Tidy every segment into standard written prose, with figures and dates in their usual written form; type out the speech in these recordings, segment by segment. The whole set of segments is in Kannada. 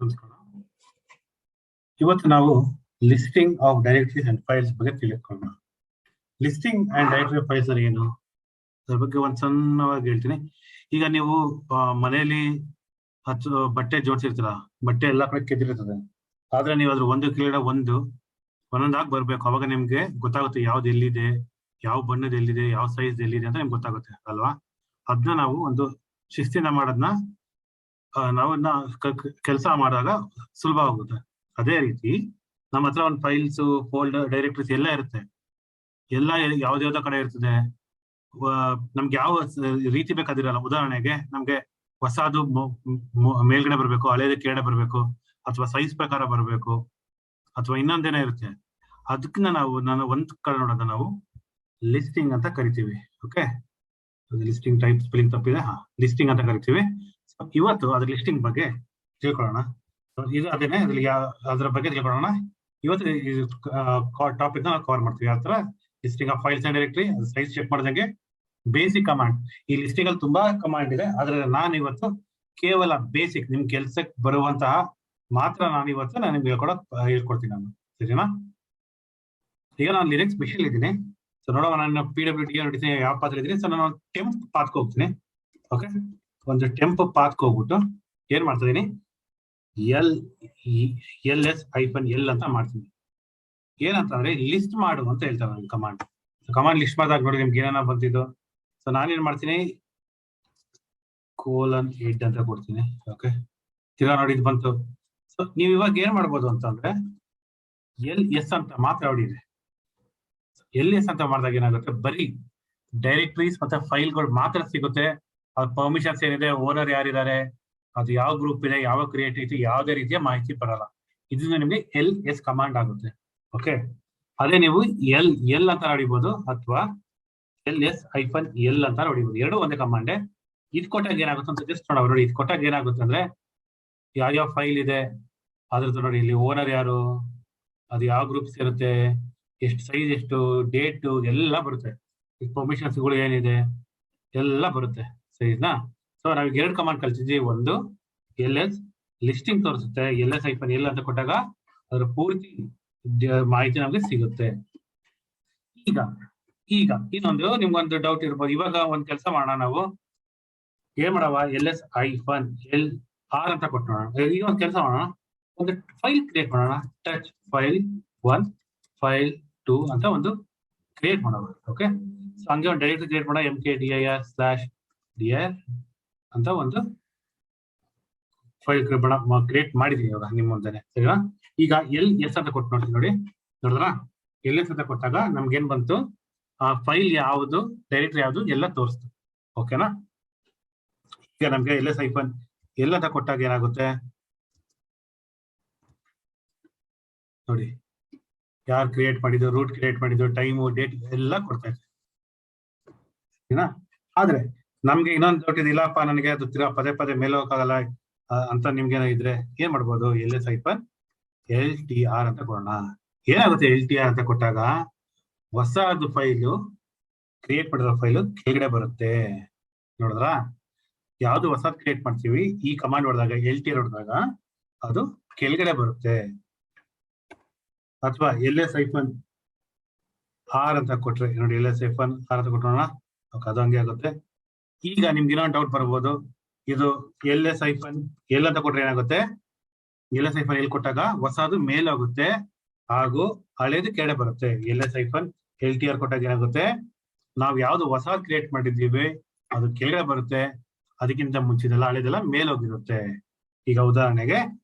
ನಮಸ್ಕಾರ. ಇವತ್ತು ನಾವು listing of directories and files ಬಗ್ಗೆ ತಿಳಿದುಕೊಳ್ಳೋಣ. ಲಿಸ್ಟಿಂಗ್ ಅಂಡ್ ಡೈರೆಕ್ಟರಿ ಫೈಲ್ಸ್ ಏನು ಅದ್ರ ಬಗ್ಗೆ ಒಂದ್ ಸಣ್ಣವಾಗಿ ಹೇಳ್ತೀನಿ. ಈಗ ನೀವು ಮನೆಯಲ್ಲಿ ಬಟ್ಟೆ ಜೋಡಿಸಿರ್ತೀರ, ಬಟ್ಟೆ ಎಲ್ಲಾ ಕಡೆ ಕೆತ್ತಿರ್ತದೆ. ಆದ್ರೆ ನೀವು ಅದ್ರ ಒಂದು ಕೆಳಗಡೆ ಒಂದೊಂದಾಗಿ ಬರ್ಬೇಕು. ಅವಾಗ ನಿಮ್ಗೆ ಗೊತ್ತಾಗುತ್ತೆ ಯಾವ್ದು ಎಲ್ಲಿದೆ, ಯಾವ ಬಣ್ಣದ ಎಲ್ಲಿದೆ, ಯಾವ ಸೈಜ್ ಎಲ್ಲಿದೆ ಅಂತ ನಿಮ್ಗೆ ಗೊತ್ತಾಗುತ್ತೆ ಅಲ್ವಾ. ಅದನ್ನ ನಾವು ಒಂದು ಶಿಸ್ತಿನ ಮಾಡೋದನ್ನ ನಾವನ್ನ ಕೆಲಸ ಮಾಡಿದಾಗ ಸುಲಭ ಆಗುತ್ತೆ. ಅದೇ ರೀತಿ ನಮ್ಮ ಹತ್ರ ಒಂದು ಫೈಲ್ಸ್, ಫೋಲ್ಡರ್, ಡೈರೆಕ್ಟರೀಸ್ ಎಲ್ಲ ಇರುತ್ತೆ. ಎಲ್ಲ ಯಾವ್ದಾವ್ದೋ ಕಡೆ ಇರ್ತದೆ. ನಮ್ಗೆ ಯಾವ ರೀತಿ ಬೇಕಾದಿರಲ್ಲ. ಉದಾಹರಣೆಗೆ ನಮ್ಗೆ ಹೊಸದು ಮೇಲ್ಗಡೆ ಬರ್ಬೇಕು, ಹಳೇದು ಕೆಳಗಡೆ ಬರ್ಬೇಕು, ಅಥವಾ ಸೈಜ್ ಪ್ರಕಾರ ಬರ್ಬೇಕು, ಅಥವಾ ಇನ್ನೊಂದೇನೋ ಇರುತ್ತೆ. ಅದಕ್ಕನ್ನ ನಾನು ಒಂದ್ ಕಡೆ ನೋಡೋದ ನಾವು ಲಿಸ್ಟಿಂಗ್ ಅಂತ ಕರಿತೀವಿ. ಓಕೆ, ಲಿಸ್ಟಿಂಗ್ ಟೈಪ್ ಸ್ಪೆಲ್ಲಿಂಗ್ ತಪ್ಪಿದೆ. ಲಿಸ್ಟಿಂಗ್ ಅಂತ ಕರಿತೀವಿ. ಇವತ್ತು ಅದ್ರ ಲಿಸ್ಟಿಂಗ್ ಬಗ್ಗೆ ತಿಳ್ಕೊಳ್ಳೋಣ. ಇದು ಅದೇನೆ, ಅದ್ರ ಬಗ್ಗೆ ತಿಳ್ಕೊಳ್ಳೋಣ. ಇವತ್ತು ಟಾಪಿಕ್ ನಾವು ಕವರ್ ಮಾಡ್ತೀವಿ. ಯಾವ ತರ listing of files and directory, size check ಮಾಡಿದಂಗೆ ಬೇಸಿಕ್ ಕಮಾಂಡ್. ಈ ಲಿಸ್ಟಿಂಗ್ ಅಲ್ಲಿ ತುಂಬಾ ಕಮಾಂಡ್ ಇದೆ, ಆದ್ರೆ ನಾನು ಇವತ್ತು ಕೇವಲ ಬೇಸಿಕ್ ನಿಮ್ ಕೆಲ್ಸಕ್ಕೆ ಬರುವಂತಹ ಮಾತ್ರ ನಾನು ನಿಮ್ಗೆ ಹೇಳ್ಕೊಡ್ತೀನಿ ನಾನು. ಸರಿನಾ? ಈಗ ನಾನು ಲಿನಕ್ಸ್ ಮಿಷನ್ ಇದ್ದೀನಿ. ಸೊ ನೋಡೋಣ, ನಾನು PWT ನೋಡಿದ್ದೀನಿ ಯಾವ ಪಾತ್ರ ಇದ್ದೀನಿ. ಸೊ ನಾನು ಟೆಂಪ್ ಪಾತ್ಗೆ ಹೋಗ್ತೀನಿ. ಓಕೆ, ಒಂದು ಟೆಂಪ್ ಪಾತ್ಗೆ ಹೋಗ್ಬಿಟ್ಟು ಏನ್ ಮಾಡ್ತಾ ಇದೀನಿ, LS-L ಅಂತ ಮಾಡ್ತೀನಿ. ಏನಂತಂದ್ರೆ ಲಿಸ್ಟ್ ಮಾಡು ಅಂತ ಹೇಳ್ತಾರೆ ಕಮಾಂಡ್. ಕಮಾಂಡ್ ಲಿಸ್ಟ್ ಮಾಡಿದಾಗ ನೋಡಿ ನಿಮ್ಗೆ ಏನೇನ ಬಂತಿದ್ದು. ಸೊ ನಾನೇನ್ ಮಾಡ್ತೀನಿ, :8 ಅಂತ ಕೊಡ್ತೀನಿ. ಓಕೆ, ತಿರ್ಗಾ ನೋಡಿ ಇದು ಬಂತು. ಸೊ ನೀವು ಇವಾಗ ಏನ್ ಮಾಡ್ಬೋದು ಅಂತಂದ್ರೆ LS ಅಂತ ಮಾತ್ರ ಹೊಡಿದೆ. LS ಅಂತ ಮಾಡಿದಾಗ ಏನಾಗುತ್ತೆ, ಬರೀ ಡೈರೆಕ್ಟರೀಸ್ ಮತ್ತೆ ಫೈಲ್ಗಳು ಮಾತ್ರ ಸಿಗುತ್ತೆ. ಅದ್ ಪರ್ಮಿಷನ್ಸ್ ಏನಿದೆ, ಓನರ್ ಯಾರಿದ್ದಾರೆ, ಅದು ಯಾವ ಗ್ರೂಪ್ ಇದೆ, ಯಾವ ಕ್ರಿಯೇಟಿವಿಟಿ, ಯಾವುದೇ ರೀತಿಯ ಮಾಹಿತಿ ಬರಲ್ಲ. ಇದು ನಿಮಗೆ LS ಕಮಾಂಡ್ ಆಗುತ್ತೆ. ಓಕೆ, ಅದೇ ನೀವು L ಅಂತ ಹೊಡಿಬಹುದು ಅಥವಾ LS-L ಅಂತ ಹೊಡಿಬಹುದು. ಎರಡು ಒಂದೇ ಕಮಾಂಡೆ. ಇದು ಕೊಟ್ಟಾಗ ಏನಾಗುತ್ತೆ ಅಂತ ಜಸ್ಟ್ ನೋಡಿ. ಇದು ಕೊಟ್ಟಾಗ ಏನಾಗುತ್ತೆ ಅಂದ್ರೆ ಯಾವ ಫೈಲ್ ಇದೆ ಅದ್ರದ್ದು ನೋಡಿ, ಇಲ್ಲಿ ಓನರ್ ಯಾರು, ಅದು ಯಾವ ಗ್ರೂಪ್ಸ್ ಇರುತ್ತೆ, ಎಷ್ಟು ಸೈಜ್, ಎಷ್ಟು ಡೇಟ್ ಎಲ್ಲ ಬರುತ್ತೆ. ಪರ್ಮಿಷನ್ಸ್ಗಳು ಏನಿದೆ ಎಲ್ಲ ಬರುತ್ತೆ. ಸರಿನಾ? ಸೊ ನಾವೀಗ ಎರಡು ಕಮಾಂಡ್ ಕಲ್ತಿದ್ವಿ. ಒಂದು LS ಲಿಸ್ಟಿಂಗ್ ತೋರಿಸುತ್ತೆ, LS-L ಅಂತ ಕೊಟ್ಟಾಗ ಅದ್ರ ಪೂರ್ತಿ ಮಾಹಿತಿ ನಮ್ಗೆ ಸಿಗುತ್ತೆ. ಈಗ ಇನ್ನೊಂದು ನಿಮ್ಗೊಂದು ಡೌಟ್ ಇರ್ಬೋದು. ಇವಾಗ ಒಂದ್ ಕೆಲಸ ಮಾಡೋಣ, ನಾವು ಏನ್ ಮಾಡವ, LS-LR ಅಂತ ಕೊಟ್ಟು ನೋಡೋಣ. ಈಗ ಒಂದ್ ಕೆಲಸ ಮಾಡೋಣ, ಒಂದು ಫೈಲ್ ಕ್ರಿಯೇಟ್ ಮಾಡೋಣ. ಟಚ್ ಫೈಲ್ 1, ಫೈಲ್ 2 ಅಂತ ಒಂದು ಕ್ರಿಯೇಟ್ ಮಾಡೋಣ. ಓಕೆ, ಸೊ ಹಂಗೆ ಒಂದು ಡೈರೆಕ್ಟರಿ ಕ್ರಿಯೇಟ್ ಮಾಡೋಣ. mkdir/dir ಅಂತ ಒಂದು ಫೈಲ್ ಕ್ರಿಯೇಟ್ ಮಾಡಿದೀನಿ ಇವಾಗ ನಿಮ್ಮ ಮುಂದೆನೆ. ಸರಿನಾ? ಈಗ LS ಅಂತ ಕೊಟ್ಟು ನೋಡ್ತೀನಿ. ನೋಡಿದ್ರ LS ಅಂತ ಕೊಟ್ಟಾಗ ನಮ್ಗೆ ಏನ್ ಬಂತು, ಆ ಫೈಲ್ ಯಾವುದು, ಡೈರೆಕ್ಟರಿ ಯಾವುದು ಎಲ್ಲ ತೋರಿಸ್ತು. ಓಕೆನಾ? ಈಗ ನಮ್ಗೆ LS-L ಅಂತ ಕೊಟ್ಟಾಗ ಏನಾಗುತ್ತೆ ನೋಡಿ, ಯಾರು ಕ್ರಿಯೇಟ್ ಮಾಡಿದ್ದು, ರೂಟ್ ಕ್ರಿಯೇಟ್ ಮಾಡಿದ್ದು, ಟೈಮು, ಡೇಟ್ ಎಲ್ಲ ಕೊಡ್ತಾ ಇದೆ. ಸರಿನಾ? ಆದ್ರೆ ನಮ್ಗೆ ಇನ್ನೊಂದು ಡೌಟ್ ಇದೆ, ಇಲ್ಲಪ್ಪ ನನಗೆ ಅದು ಪದೇ ಮೇಲೆ ಹೋಗಕ್ಕಾಗಲ್ಲ ಅಂತ ನಿಮ್ಗೆ ಇದ್ರೆ ಏನ್ ಮಾಡ್ಬೋದು, LS-LTR ಅಂತ ಕೊಡೋಣ. ಏನಾಗುತ್ತೆ LTR ಅಂತ ಕೊಟ್ಟಾಗ ಹೊಸದು ಫೈಲು, ಕ್ರಿಯೇಟ್ ಮಾಡಿರೋ ಫೈಲು ಕೆಳಗಡೆ ಬರುತ್ತೆ. ನೋಡಿದ್ರ, ಯಾವ್ದು ಹೊಸದ್ ಕ್ರಿಯೇಟ್ ಮಾಡ್ತೀವಿ ಈ ಕಮಾಂಡ್ ಹೊಡೆದಾಗ, LTR ಹೊಡೆದಾಗ ಅದು ಕೆಳಗಡೆ ಬರುತ್ತೆ. ಅಥವಾ LS-R ಅಂತ ಕೊಟ್ರೆ ನೋಡಿ, LS-R ಅಂತ ಕೊಟ್ಟೋಣ, ಅದು ಹಂಗೆ ಆಗುತ್ತೆ. ಈಗ ನಿಮ್ಗೆ ಇನ್ನೊಂದು ಡೌಟ್ ಬರ್ಬೋದು, ಇದು LS-L ಅಂತ ಕೊಟ್ರೆ ಏನಾಗುತ್ತೆ, LS-L ಕೊಟ್ಟಾಗ ಹೊಸದು ಮೇಲೆ ಹೋಗುತ್ತೆ ಹಾಗೂ ಹಳೇದು ಕೆಳಗಡೆ ಬರುತ್ತೆ. LS-LTR ಕೊಟ್ಟಾಗ ಏನಾಗುತ್ತೆ, ನಾವು ಯಾವ್ದು ಹೊಸ ಕ್ರಿಯೇಟ್ ಮಾಡಿದ್ದೀವಿ ಅದು ಕೆಳಗಡೆ ಬರುತ್ತೆ, ಅದಕ್ಕಿಂತ ಮುಂಚಿದೆಲ್ಲ ಹಳೇದೆಲ್ಲ ಮೇಲೆ ಹೋಗಿರುತ್ತೆ. ಈಗ ಉದಾಹರಣೆಗೆ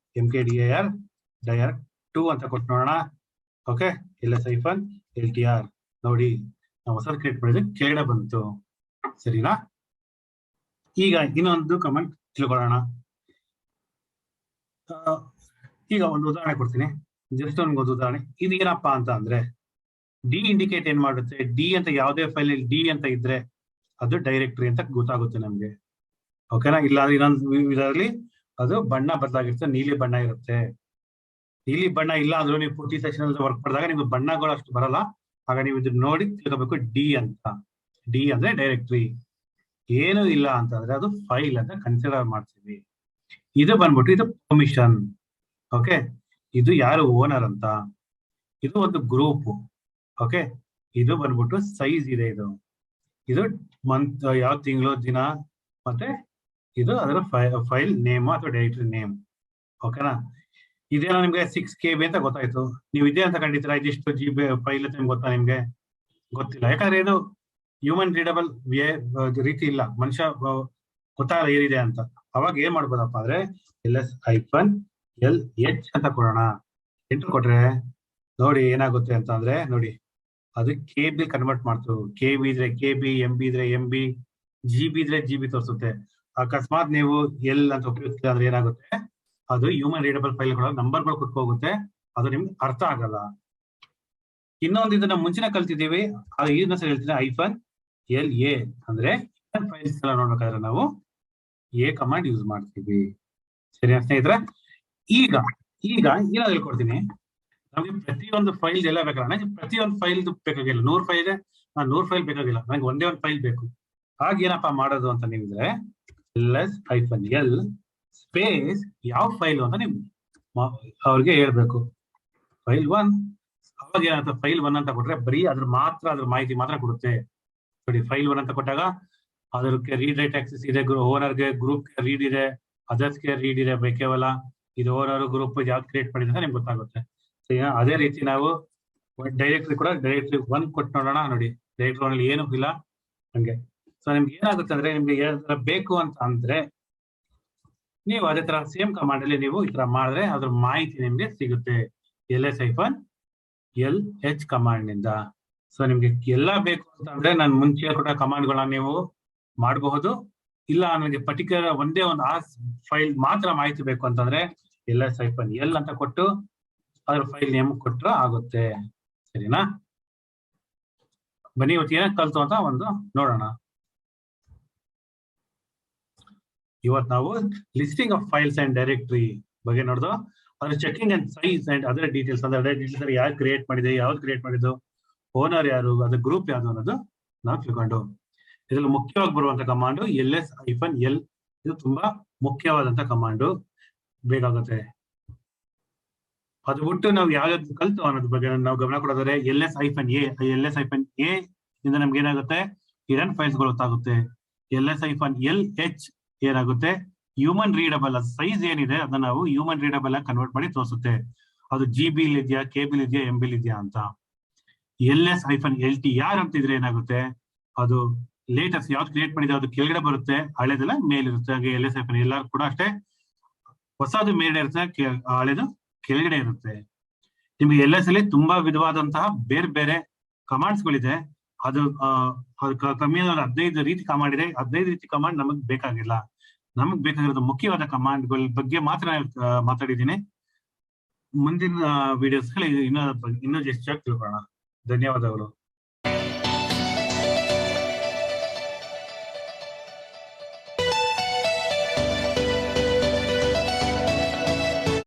mkdir/dir2 ಅಂತ ಕೊಟ್ಟು ನೋಡೋಣ. ಓಕೆ, LS-LTR ನೋಡಿ, ನಾವು ಹೊಸ ಕ್ರಿಯೇಟ್ ಮಾಡಿದ್ರೆ ಕೆಳಗಡೆ ಬಂತು. ಸರಿನಾ? ಈಗ ಇನ್ನೊಂದು ಕಮೆಂಟ್ ತಿಳ್ಕೊಳ್ಳೋಣ. ಈಗ ಒಂದು ಉದಾಹರಣೆ ಕೊಡ್ತೀನಿ, ಜಸ್ಟ್ ಒಂದು ಉದಾಹರಣೆ. ಇದು ಏನಪ್ಪಾ ಅಂತ ಅಂದ್ರೆ, ಡಿ ಇಂಡಿಕೇಟ್ ಏನ್ ಮಾಡುತ್ತೆ, ಡಿ ಅಂತ ಯಾವುದೇ ಫೈಲ್ ಡಿ ಅಂತ ಇದ್ರೆ ಅದು ಡೈರೆಕ್ಟರಿ ಅಂತ ಗೊತ್ತಾಗುತ್ತೆ ನಮ್ಗೆ. ಓಕೆನಾ? ಇಲ್ಲ ಇನ್ನೊಂದು ಇದರಲ್ಲಿ ಅದು ಬಣ್ಣ ಬದಲಾಗಿರುತ್ತೆ, ನೀಲಿ ಬಣ್ಣ ಇರುತ್ತೆ. ನೀಲಿ ಬಣ್ಣ ಇಲ್ಲ ಅಂದ್ರೂ ನೀವು ಪೂರ್ತಿ ಸೆಕ್ಷನ್ ಅಲ್ಲಿ ವರ್ಕ್ ಮಾಡಿದಾಗ ನಿಮ್ಗೆ ಬಣ್ಣಗಳು ಅಷ್ಟು ಬರಲ್ಲ. ಆಗ ನೀವು ಇದನ್ನ ನೋಡಿ ತಿಳ್ಕೋಬೇಕು, ಡಿ ಅಂತ. ಡಿ ಅಂದ್ರೆ ಡೈರೆಕ್ಟರಿ. ಏನು ಇಲ್ಲ ಅಂತಂದ್ರೆ ಅದು ಫೈಲ್ ಅಂತ ಕನ್ಸಿಡರ್ ಮಾಡ್ತೀವಿ. ಇದು ಬಂದ್ಬಿಟ್ಟು ಇದು ಪರ್ಮಿಷನ್. ಓಕೆ, ಇದು ಯಾರು ಓನರ್ ಅಂತ, ಇದು ಒಂದು ಗ್ರೂಪ್. ಓಕೆ, ಇದು ಬಂದ್ಬಿಟ್ಟು ಸೈಜ್ ಇದೆ, ಇದು ಮಂತ್, ಯಾವ ತಿಂಗಳು, ದಿನ, ಮತ್ತೆ ಇದು ಅದರ ಫೈಲ್ ನೇಮ್ ಅಥವಾ ಡೈರೆಕ್ಟರಿ ನೇಮ್. ಓಕೆನಾ? ಇದೇನೋ ನಿಮ್ಗೆ 6 KB ಅಂತ ಗೊತ್ತಾಯ್ತು. ನೀವು ಇದೇ ಅಂತ ಕಂಡಿದ್ದೀರಾ ಇದಿಷ್ಟು GB ಫೈಲ್ ಅಂತ ನಿಮ್ಗೆ ಗೊತ್ತಾ? ನಿಮ್ಗೆ ಗೊತ್ತಿಲ್ಲ, ಯಾಕಂದ್ರೆ ಇದು ಹ್ಯೂಮನ್ ರೀಡಬಲ್ ರೀತಿ ಇಲ್ಲ, ಮನುಷ್ಯ ಗೊತ್ತಾಗಲ್ಲ ಏನಿದೆ ಅಂತ. ಅವಾಗ ಏನ್ ಮಾಡ್ಬೋದಪ್ಪ ಅಂದ್ರೆ ls-lh ಅಂತ ಕೊಡೋಣ. ಎಂಟರ್ ಕೊಟ್ರೆ ನೋಡಿ ಏನಾಗುತ್ತೆ ಅಂತ ಅಂದ್ರೆ, ನೋಡಿ ಅದು KB ಕನ್ವರ್ಟ್ ಮಾಡ್ತು. KB ಇದ್ರೆ KB, MB ಇದ್ರೆ MB, GB ಇದ್ರೆ GB ತೋರಿಸುತ್ತೆ. ಅಕಸ್ಮಾತ್ ನೀವು ಎಲ್ ಅಂತ ಉಪಯೋಗಿಸಿದ್ರೆ ಅಂದ್ರೆ ಏನಾಗುತ್ತೆ, ಅದು ಹ್ಯೂಮನ್ ರೀಡಬಲ್ ಫೈಲ್ಗಳ ನಂಬರ್ಗಳು ಕೊಟ್ಕೋಗುತ್ತೆ, ಅದು ನಿಮ್ಗೆ ಅರ್ಥ ಆಗಲ್ಲ. ಇನ್ನೊಂದು ಇದನ್ನ ಮುಂಚಿನ ಕಲ್ತಿದ್ದೀವಿ, ಅದು ಇನ್ನೊಂದ್ಸರಿ ಹೇಳ್ತೀನಿ, -LA ಅಂದ್ರೆ ಫೈಲ್ಸ್ ಎಲ್ಲ ನೋಡ್ಬೇಕಾದ್ರೆ ನಾವು A ಕಮಾಂಡ್ ಯೂಸ್ ಮಾಡ್ತೀವಿ. ಸರಿ ಸ್ನೇಹಿತರೆ? ಈಗ ಏನಾದ್ರು ಹೇಳ್ಕೊಡ್ತೀನಿ. ನಮಗೆ ಪ್ರತಿಯೊಂದು ಫೈಲ್ ಎಲ್ಲ ಬೇಕಲ್ಲ, ನನಗೆ ಪ್ರತಿಯೊಂದು ಫೈಲ್ ಬೇಕಾಗಿಲ್ಲ. 100 ಫೈಲ್ ಇದೆ, 100 ಫೈಲ್ ಬೇಕಾಗಿಲ್ಲ, ನನಗೆ ಒಂದೇ ಒಂದು ಫೈಲ್ ಬೇಕು. ಹಾಗ ಏನಪ್ಪಾ ಮಾಡೋದು ಅಂತ ನೀವಿದ್ರೆ ls-l ಸ್ಪೇಸ್ ಯಾವ ಫೈಲ್ ಅಂತ ನೀವು ಅವ್ರಿಗೆ ಹೇಳ್ಬೇಕು. ಫೈಲ್ 1. ಅವಾಗ ಏನಾಗುತ್ತೆ, ಫೈಲ್ 1 ಅಂತ ಕೊಟ್ರೆ ಬರೀ ಅದ್ರ ಮಾಹಿತಿ ಮಾತ್ರ ಕೊಡುತ್ತೆ. ನೋಡಿ, ಫೈಲ್ 1 ಅಂತ ಕೊಟ್ಟಾಗ ಅದಕ್ಕೆ ರೀಡ್ ರೈಟ್ ಆಕ್ಸೆಸ್ ಇದೆ, ಓನರ್ಗೆ, ಗ್ರೂಪ್ ರೀಡ್ ಇದೆ, ಅದರ್ಸ್ಗೆ ರೀಡ್ ಇದೆ. ಕೇವಲ ಇದು ಓನರ್ ಗ್ರೂಪ್ ಯಾವ್ದು ಕ್ರಿಯೇಟ್ ಮಾಡಿದ್ರೆ ಅಂತ ನಿಮ್ಗೆ ಗೊತ್ತಾಗುತ್ತೆ. ಅದೇ ರೀತಿ ನಾವು ಡೈರೆಕ್ಟರಿ ಕೂಡ ಡೈರೆಕ್ಟರಿ 1 ಕೊಟ್ಟು ನೋಡೋಣ. ನೋಡಿ, ಡೈರೆಕ್ಟರಿ 1 ಅಲ್ಲಿ ಏನೂ ಇಲ್ಲ ಹಂಗೆ. ಸೊ ನಿಮ್ಗೆ ಏನಾಗುತ್ತೆ ಅಂದ್ರೆ, ನಿಮ್ಗೆ ಏನಾದ್ರು ಬೇಕು ಅಂತ ಅಂದ್ರೆ ನೀವು ಅದೇ ತರ ಸೇಮ್ ಕಮಾಂಡ್ ಅಲ್ಲಿ ನೀವು ಈ ತರ ಮಾಡಿದ್ರೆ ಅದ್ರ ಮಾಹಿತಿ ನಿಮ್ಗೆ ಸಿಗುತ್ತೆ ls-lh ಕಮಾಂಡ್ ನಿಂದ. ಸೊ ನಿಮ್ಗೆ ಎಲ್ಲ ಬೇಕು ಅಂತ ಅಂದ್ರೆ ನಾನು ಮುಂಚೆ ಕೊಟ್ಟ ಕಮಾಂಡ್ಗಳನ್ನ ನೀವು ಮಾಡಬಹುದು. ಇಲ್ಲ ನನಗೆ ಪರ್ಟಿಕ್ಯುಲರ್ ಒಂದೇ ಒಂದು ಆ ಫೈಲ್ ಮಾತ್ರ ಮಾಹಿತಿ ಬೇಕು ಅಂತಂದ್ರೆ ls-l ಅಂತ ಕೊಟ್ಟು ಅದ್ರ ಫೈಲ್ ನೇಮ್ ಕೊಟ್ಟರೆ ಆಗುತ್ತೆ. ಸರಿನಾ? ಬನ್ನಿ ಇವತ್ತು ಏನಾಗ ಕಲ್ತು ಅಂತ ಒಂದು ನೋಡೋಣ. ಇವತ್ತು ನಾವು listing of files and directory ಬಗ್ಗೆ ನೋಡ್ದು. ಅದ್ರ checking and size and other details ಅಂದ್ರೆ ಅದರ್ ಡೀಟೇಲ್ಸ್ ಯಾರು ಕ್ರಿಯೇಟ್ ಮಾಡಿದೆ, ಯಾವ್ದು ಕ್ರಿಯೇಟ್ ಮಾಡಿದ್ದು, ಓನರ್ ಯಾರು, ಅದ್ರ ಗ್ರೂಪ್ ಯಾವುದು ಅನ್ನೋದು ನಾವು ತಿಳ್ಕೊಂಡು. ಇದ್ರಲ್ಲಿ ಮುಖ್ಯವಾಗಿ ಬರುವಂತ ಕಮಾಂಡು ls-l. ಇದು ತುಂಬಾ ಮುಖ್ಯವಾದಂತ ಕಮಾಂಡು, ಬೇಕಾಗುತ್ತೆ. ಅದು ಬಿಟ್ಟು ನಾವು ಯಾವ್ಯಾವ್ದು ಕಲ್ತು ಅನ್ನೋದ್ರ ಬಗ್ಗೆ ನಾವು ಗಮನ ಕೊಡೋದಾದ್ರೆ ls-a ಇಂದ ನಮ್ಗೆ ಏನಾಗುತ್ತೆ, ಹಿಡನ್ ಫೈಲ್ಸ್ ಗಳು ಗೊತ್ತಾಗುತ್ತೆ. ls-lh ಏನಾಗುತ್ತೆ, ಹ್ಯೂಮನ್ ರೀಡಬಲ್ ಸೈಜ್ ಏನಿದೆ ಅದನ್ನ ನಾವು ಹ್ಯೂಮನ್ ರೀಡಬಲ್ ಆಗಿ ಕನ್ವರ್ಟ್ ಮಾಡಿ ತೋರಿಸುತ್ತೆ. ಅದು GB ಇದೆಯಾ, KB ಇದೆಯಾ, MB ಇದೆಯಾ ಅಂತ. ls-lt ಯಾರು ಅಂತಿದ್ರೆ ಏನಾಗುತ್ತೆ, ಅದು ಲೇಟೆಸ್ಟ್ ಯಾವ್ದು ಕ್ರಿಯೇಟ್ ಮಾಡಿದೆ ಅದು ಕೆಳಗಡೆ ಬರುತ್ತೆ, ಹಳೆದೆಲ್ಲ ಮೇಲಿರುತ್ತೆ. ಹಾಗೆ ls-l ಕೂಡ ಅಷ್ಟೇ, ಹೊಸದು ಮೇಲೆ ಇರುತ್ತೆ, ಹಳೆದು ಕೆಳಗಡೆ ಇರುತ್ತೆ. ನಿಮ್ಗೆ ls ಅಲ್ಲಿ ತುಂಬಾ ವಿಧವಾದಂತಹ ಬೇರೆ ಬೇರೆ ಕಮಾಂಡ್ಸ್ ಗಳಿದೆ. ಅದು ಕಮ್ಮಿ 15 ರೀತಿ ಕಮಾಂಡ್ ಇದೆ. 15 ರೀತಿ ಕಮಾಂಡ್ ನಮಗ್ ಬೇಕಾಗಿಲ್ಲ. ನಮಗ್ ಬೇಕಾಗಿರೋದು ಮುಖ್ಯವಾದ ಕಮಾಂಡ್ಗಳ ಬಗ್ಗೆ ಮಾತ್ರ ಮಾತಾಡಿದ್ದೀನಿ. ಮುಂದಿನ ವಿಡಿಯೋಸ್ ಇನ್ನೂ ಹೆಚ್ಚಾಗಿ ತಿಳ್ಕೊಳ್ಳೋಣ. ಧನ್ಯವಾದಗಳು.